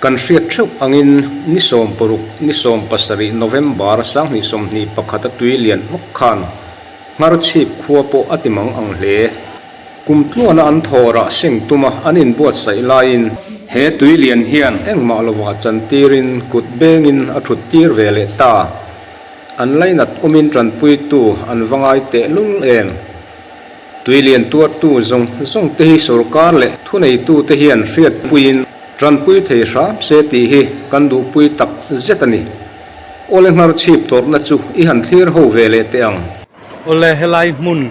kan hriat theuh angin nisom poruk nisom pasari November sang ni som ni pakhata tuilian vok khan ngar chhip khuwa po atimang ang hle kumtluana an thora sengtuma anin buat sai lain he tuilian hian engma lova chantirin kut bengin a thut tir vele ta an lainat umin tran pui tu an wangai te lung eng tuilian tuat tu zong te hi sarkar le thunei tu te hian hriat puin tran pui thei hra se ti hi kan du pui tak zetani ole ngar chhip tor na chu I han thlir ho vele te ang ole helai mun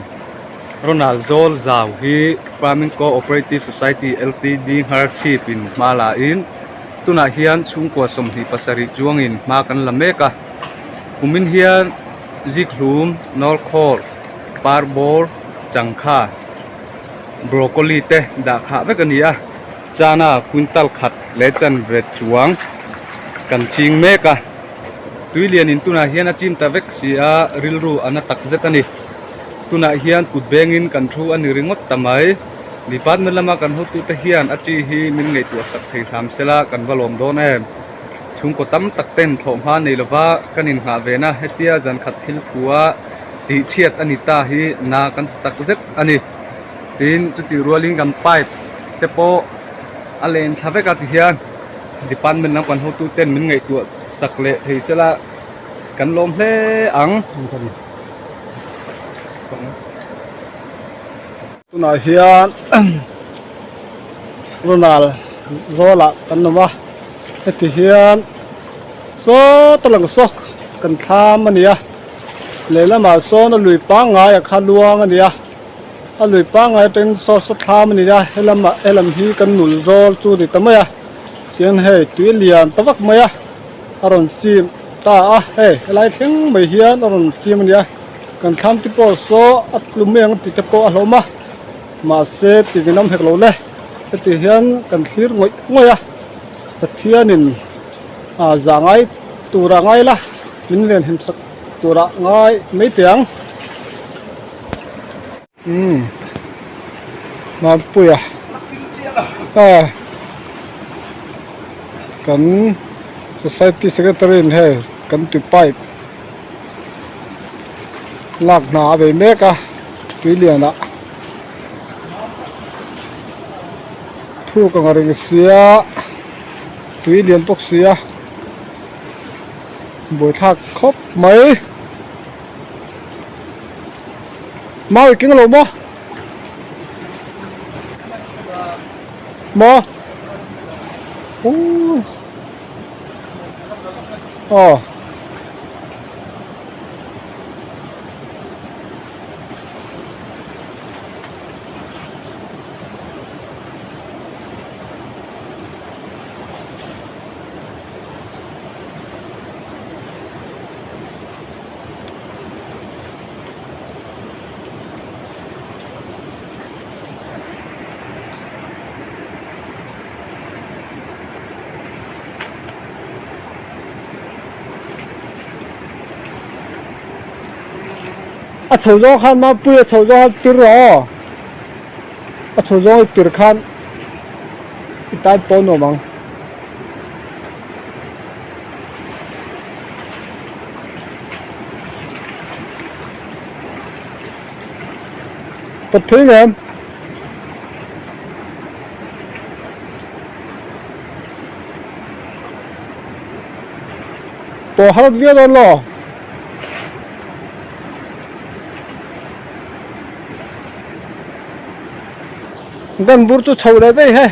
Ronald Zol Zau hi Farming Cooperative Society Ltd har chip in mala in tuna hian chungkwa somthi pasari chuangin ma kan lameka kumin hian ziklum norkhor parbor changkha broccoli te da kha vekania chana quintal khat lechan vet chuang kan ching meka tuilian in tuna hian a chim ta vek sia rilru ana tak zetani tuna hian kutbengin kan thu ani ringot tamai department lama kan hotu te hian achi hi min ngei tu sak thei tham sela kan valom don em chung ko tam tak ten thom ha nei lova kanin ha vena hetia jan khat thil thuwa ti chiat ani ta hi na kan tak zet ani tin chuti rolling gam pipe te po alen thaveka ti hian department lam kan hotu ten min ngei tu sak le thei sela kan lom hle ang tuna hian Ronald Zola kan nama heti hian so talang sok kan tham ania lela ma so na lui pa ngai a khaluang ania a lui pa ngai ten so tham ania elam hi kan nul zol chu ni tamaya chian he tuilian tawak maya aron chim ta a he lai thing mai hian aron chim ania kan tham ti po so at lumeng ti te po aloma mà xe thì cái năm hẹp lâu này thì hiện cần thir ngồi pathianin giả ngay tu ra ngay là mình liền hình sắc tu ra ngay mấy tiếng mà bùi cần society secretary này cần tụi pipe lạc nã về mấy cả tuy liền ạ thu ka ngari sia tui lian pok sia boi thak khop mai mau king lo mo oh à châu gió khan mà bùi châu gió pir rồi à châu gió pir khan itai pon no mang bắt thấy em bỏ hết việc rồi lo gan bur tu chhau le dei hai